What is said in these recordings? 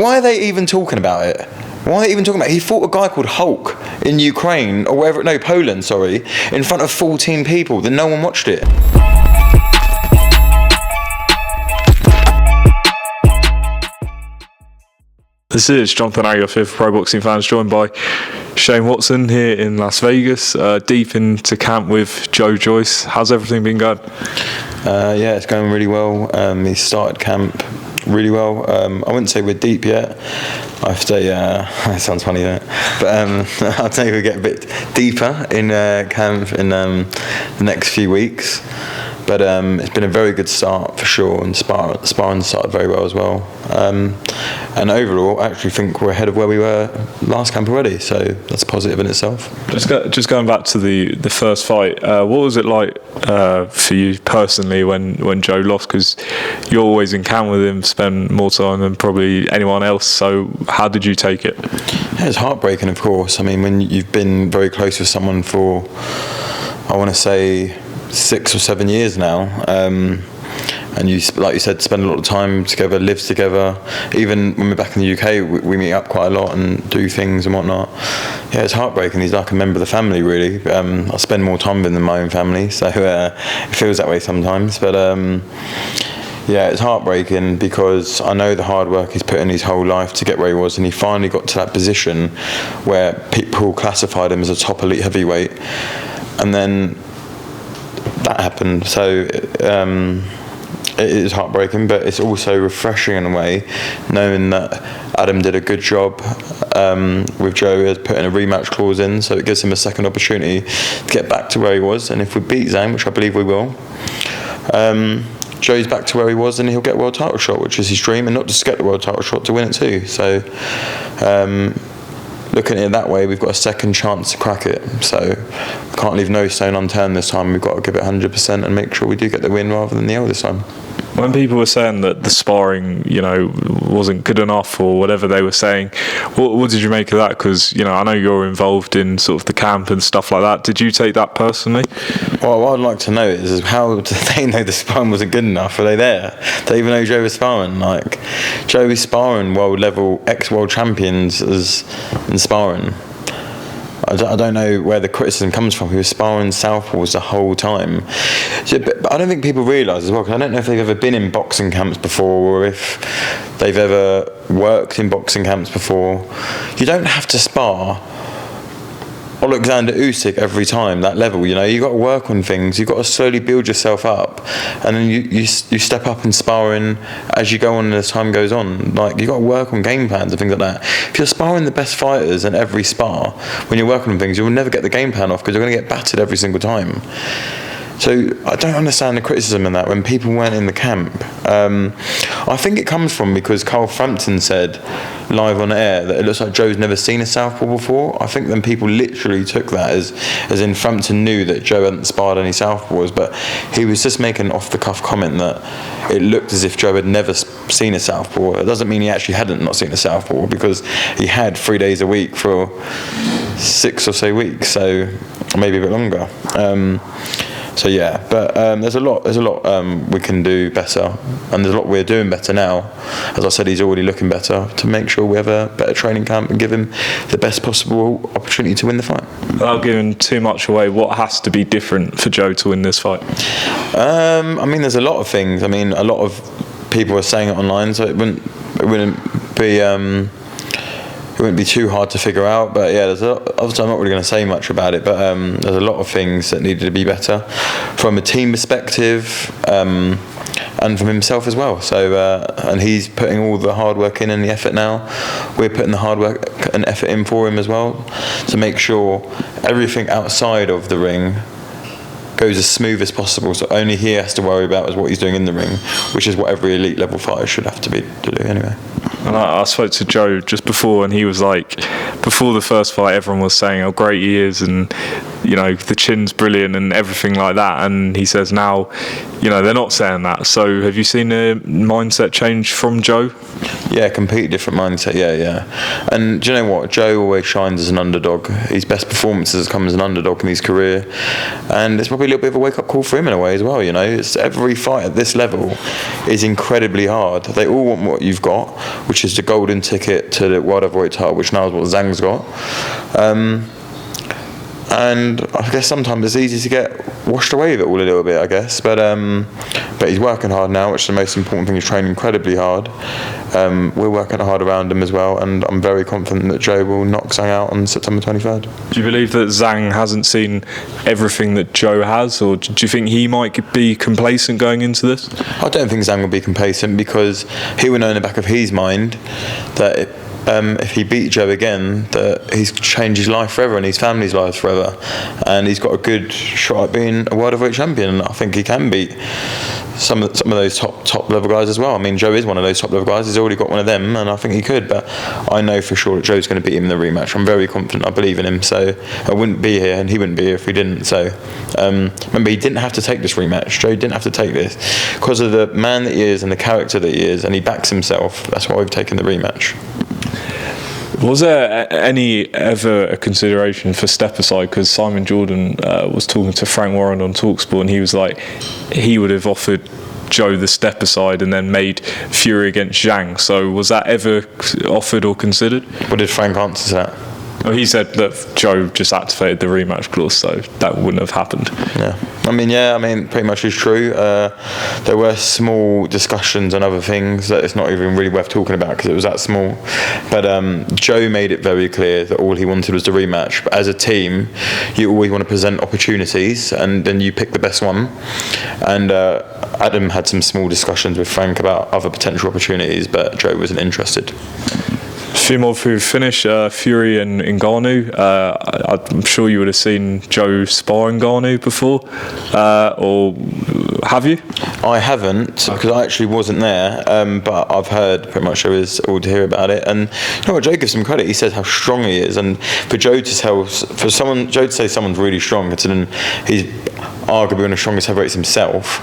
Why are they even talking about it? Why are they even talking about it? He fought a guy called Hulk in Ukraine, or wherever, no, Poland, sorry, in front of 14 people. Then no one watched it. This is Jonathan Aguilar for Pro Boxing Fans, joined by Shane Watson here in Las Vegas, deep into camp with Joe Joyce. How's everything been going? Yeah, it's going really well. He started camp really well. I wouldn't say we're deep yet. I have to say, that sounds funny, doesn't it? But I'll tell you, we get a bit deeper in camp in the next few weeks. But it's been a very good start for sure, and sparring started very well as well. And overall, I actually think we're ahead of where we were last camp already, so that's positive in itself. Just going back to the first fight, what was it like for you personally when Joe lost? Because you're always in camp with him, spend more time than probably anyone else. So how did you take it? Yeah, it's heartbreaking, of course. I mean, when you've been very close with someone for, I want to say, 6 or 7 years now, and you, like you said, spend a lot of time together, live together. Even when we're back in the UK, we meet up quite a lot and do things and whatnot. Yeah, it's heartbreaking. He's like a member of the family, really. I spend more time with him than my own family, so it feels that way sometimes. But yeah, it's heartbreaking because I know the hard work he's put in his whole life to get where he was, and he finally got to that position where people classified him as a top elite heavyweight, and then that happened. So it is heartbreaking, but it's also refreshing in a way, knowing that Adam did a good job with Joe, has put in a rematch clause in, so it gives him a second opportunity to get back to where he was. And if we beat Zhang, which I believe we will, Joe's back to where he was, and he'll get a world title shot, which is his dream, and not just get the world title shot, to win it too. So looking at it that way, we've got a second chance to crack it. So we can't leave no stone unturned this time. We've got to give it 100% and make sure we do get the win rather than the L this time. When people were saying that the sparring, wasn't good enough or whatever they were saying, what did you make of that? Because, I know you're involved in sort of the camp and stuff like that. Did you take that personally? Well, what I'd like to know is how did they know the sparring wasn't good enough? Were they there? Did they even know Joe was sparring? Like, Joe was sparring world level ex-world champions in sparring. I don't know where the criticism comes from. He was sparring southpaws the whole time. But I don't think people realise as well, because I don't know if they've ever been in boxing camps before, or if they've ever worked in boxing camps before. You don't have to spar Alexander Usyk every time, that level. You've got to work on things. You've got to slowly build yourself up, and then you step up in sparring as you go on and as time goes on. Like, you've got to work on game plans and things like that. If you're sparring the best fighters in every spar, when you're working on things, you'll never get the game plan off, because you're going to get battered every single time. So I don't understand the criticism in that when people weren't in the camp. I think it comes from because Carl Frampton said live on air that it looks like Joe's never seen a southpaw before. I think then people literally took that as in Frampton knew that Joe hadn't sparred any southpaws, but he was just making an off-the-cuff comment that it looked as if Joe had never seen a southpaw. It doesn't mean he actually hadn't not seen a southpaw, because he had 3 days a week for 6 or so weeks, so maybe a bit longer. So yeah, but there's a lot we can do better, and there's a lot we're doing better now. As I said, he's already looking better, to make sure we have a better training camp and give him the best possible opportunity to win the fight. Without giving too much away, what has to be different for Joe to win this fight? I mean, there's a lot of things. I mean, a lot of people are saying it online, so it wouldn't be too hard to figure out. But yeah, obviously I'm not really going to say much about it, but there's a lot of things that needed to be better from a team perspective, and from himself as well. So and he's putting all the hard work in and the effort now. We're putting the hard work and effort in for him as well, to make sure everything outside of the ring goes as smooth as possible. So only he has to worry about is what he's doing in the ring, which is what every elite level fighter should have to do anyway. And I spoke to Joe just before, and he was like, before the first fight, everyone was saying how great he is, and you know, the chin's brilliant and everything like that, and he says now, you know, they're not saying that. So have you seen a mindset change from Joe? Yeah, completely different mindset. Yeah. And do you know what? Joe always shines as an underdog. His best performances come as an underdog in his career, and it's probably a little bit of a wake-up call for him in a way as well. You know, it's every fight at this level is incredibly hard. They all want what you've got, which is the golden ticket to the world heavyweight title, which now is what Zhang's got. And I guess sometimes it's easy to get washed away with it all a little bit, I guess. But he's working hard now, which is the most important thing. He's training incredibly hard. We're working hard around him as well, and I'm very confident that Joe will knock Zhang out on September 23rd. Do you believe that Zhang hasn't seen everything that Joe has, or do you think he might be complacent going into this? I don't think Zhang will be complacent, because he will know in the back of his mind that if he beat Joe again, that he's changed his life forever and his family's lives forever, and he's got a good shot at being a world heavyweight champion. And I think he can beat some of those top level guys as well. I mean, Joe is one of those top level guys. He's already got one of them, and I think he could. But I know for sure that Joe's going to beat him in the rematch. I'm very confident. I believe in him. So I wouldn't be here, and he wouldn't be here if he didn't. So remember, he didn't have to take this rematch. Joe didn't have to take this because of the man that he is and the character that he is, and he backs himself. That's why we've taken the rematch. Was there any ever a consideration for step aside? Because Simon Jordan was talking to Frank Warren on TalkSport, and he was like, he would have offered Joe the step aside and then made Fury against Zhang. So was that ever offered or considered? What did Frank answer to that? Well, he said that Joe just activated the rematch clause, so that wouldn't have happened. I mean, pretty much is true. There were small discussions and other things that it's not even really worth talking about because it was that small. But Joe made it very clear that all he wanted was the rematch. But as a team, you always want to present opportunities, and then you pick the best one. And Adam had some small discussions with Frank about other potential opportunities, but Joe wasn't interested. A few more before we finish. Fury and Ngannou. I'm sure you would have seen Joe spar Ngannou before, or have you? I haven't, because I actually wasn't there, but I've heard pretty much there is all to hear about it. And you know what, Joe gives him credit. He says how strong he is, and for Joe to say someone's really strong, considering he's arguably one of the strongest heavyweights himself.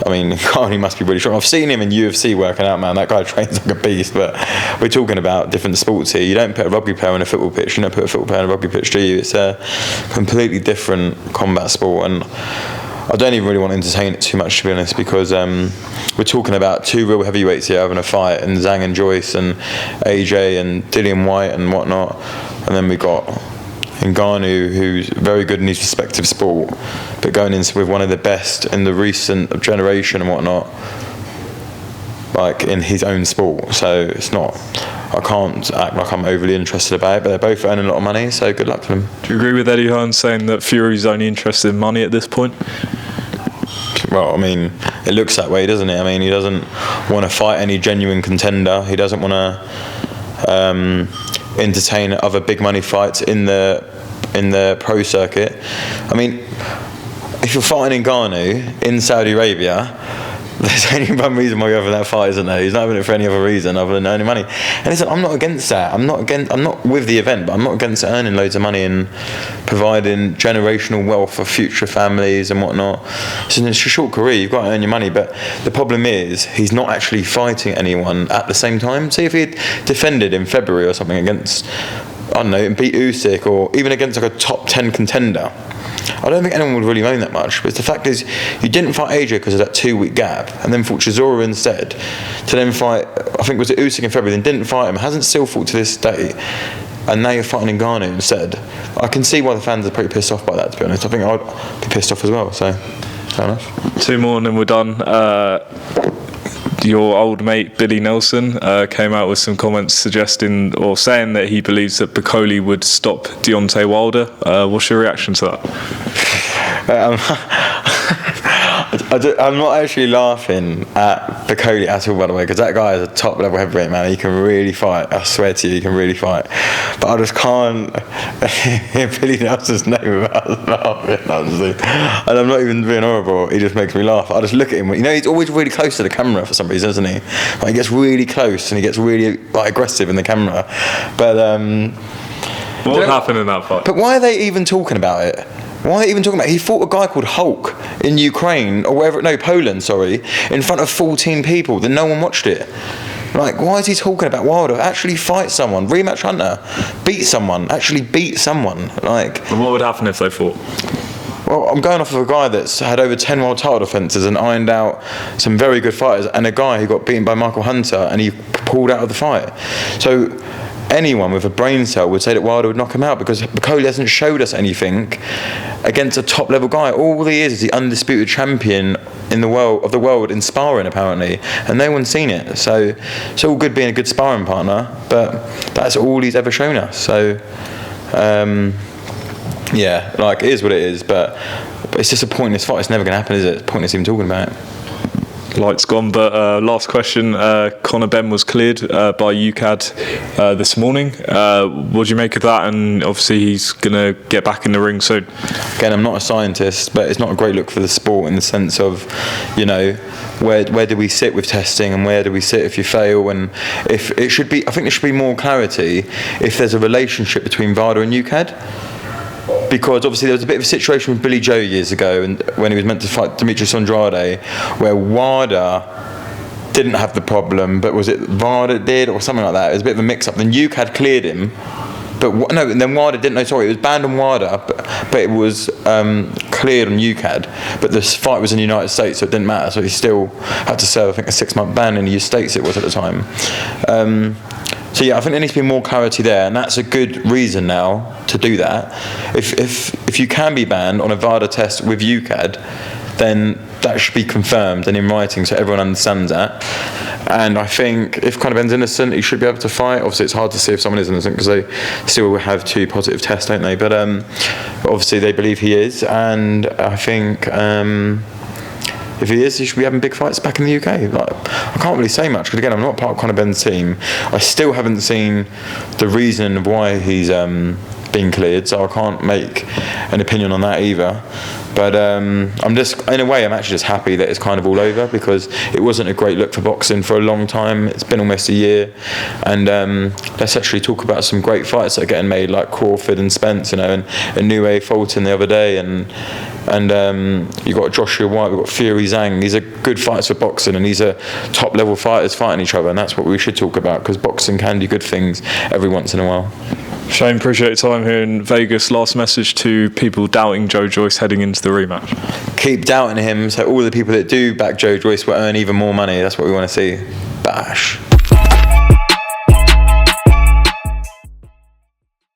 I mean, Ngannou must be really strong. I've seen him in UFC working out, man. That guy trains like a beast. But we're talking about different sports here. You don't put a rugby player on a football pitch. You don't put a football player on a rugby pitch, do you? It's a completely different combat sport, and I don't even really want to entertain it too much, to be honest, because we're talking about two real heavyweights here having a fight, and Zhang and Joyce and AJ and Dillian White and whatnot, and then we got Ngannou, who's very good in his respective sport, but going in with one of the best in the recent generation and whatnot, like in his own sport. So it's not, I can't act like I'm overly interested about it, but they're both earning a lot of money, so good luck to them. Do you agree with Eddie Hearn saying that Fury's only interested in money at this point? Well, I mean, it looks that way, doesn't it? I mean, he doesn't want to fight any genuine contender. He doesn't want to entertain other big money fights in the pro circuit. I mean, if you're fighting Ngannou in Saudi Arabia, there's only one reason why you're having that fight, isn't there? He's not having it for any other reason other than earning money. And listen, I'm not against that. I'm not with the event, but I'm not against earning loads of money and providing generational wealth for future families and whatnot. So it's a short career, you've got to earn your money. But the problem is, he's not actually fighting anyone at the same time. See, if he had defended in February or something against, I don't know, and beat Usyk, or even against like a top 10 contender, I don't think anyone would really moan that much. But the fact is, you didn't fight AJ because of that 2-week gap, and then fought Chisora instead, to then fight, I think was it Usyk in February, then didn't fight him, hasn't still fought to this day, and now you're fighting Ngannou instead. I can see why the fans are pretty pissed off by that, to be honest. I think I'd be pissed off as well, so fair enough. Two more and then we're done. Your old mate Billy Nelson came out with some comments suggesting or saying that he believes that Piccoli would stop Deontay Wilder. What's your reaction to that? I'm not actually laughing at Piccoli at all, by the way, because that guy is a top level heavyweight, man. He can really fight. I swear to you, he can really fight. But I just can't hear Billy Nelson's name without laughing, honestly. And I'm not even being horrible. He just makes me laugh. I just look at him. You know, he's always really close to the camera for some reason, isn't he? Like, he gets really close and he gets really aggressive in the camera. But what happened in that fight? But why are they even talking about it? Why are they even talking about? He fought a guy called Hulk in Ukraine or wherever. No, Poland. Sorry, in front of 14 people. Then no one watched it. Like, why is he talking about Wilder? Actually fight someone. Rematch Hunter. Beat someone. Actually beat someone. Like. And what would happen if they fought? Well, I'm going off of a guy that's had over 10 world title defences and ironed out some very good fighters, and a guy who got beaten by Michael Hunter and he pulled out of the fight. So anyone with a brain cell would say that Wilder would knock him out, because Bakole hasn't showed us anything against a top level guy. All he is the undisputed champion in the world in sparring, apparently, and no one's seen it. So it's all good being a good sparring partner, but that's all he's ever shown us. So yeah, like, it is what it is, but it's just a pointless fight. It's never going to happen, is it? It's pointless even talking about it. Light's gone, but last question. Conor Benn was cleared by UKAD this morning. What do you make of that? And obviously he's going to get back in the ring soon. Again, I'm not a scientist, but it's not a great look for the sport in the sense of, you know, where do we sit with testing, and where do we sit if you fail? And if it should be, I think there should be more clarity if there's a relationship between VADA and UKAD. Because obviously there was a bit of a situation with Billy Joe years ago, and when he was meant to fight Demetrius Andrade, where WADA didn't have the problem, but was it VADA did or something like that? It was a bit of a mix-up. Then UKAD cleared him, but no, and then WADA didn't. No, sorry, it was banned on WADA, but it was cleared on UKAD. But this fight was in the United States, so it didn't matter. So he still had to serve, I think, a 6-month ban in the States. It was at the time. So yeah, I think there needs to be more clarity there, and that's a good reason now to do that. If you can be banned on a VADA test with UKAD, then that should be confirmed and in writing, so everyone understands that. And I think if Conor Benn's innocent, he should be able to fight. Obviously, it's hard to see if someone is innocent because they still have 2 positive tests, don't they? But obviously, they believe he is, and I think. If he is, he should be having big fights back in the UK. Like, I can't really say much, because again, I'm not part of Conor Benn's team. I still haven't seen the reason why he's been cleared, so I can't make an opinion on that either. But I'm just, in a way, I'm actually just happy that it's kind of all over, because it wasn't a great look for boxing for a long time. It's been almost a year, and let's actually talk about some great fights that are getting made, like Crawford and Spence, you know, and Inoue Fulton the other day, and you got Joshua White, we've got Fury Zhang. These are good fights for boxing, and these are top level fighters fighting each other, and that's what we should talk about, because boxing can do good things every once in a while. Shane, appreciate your time here in Vegas. Last message to people doubting Joe Joyce heading into the rematch. Keep doubting him, so all the people that do back Joe Joyce will earn even more money. That's what we want to see. Bash.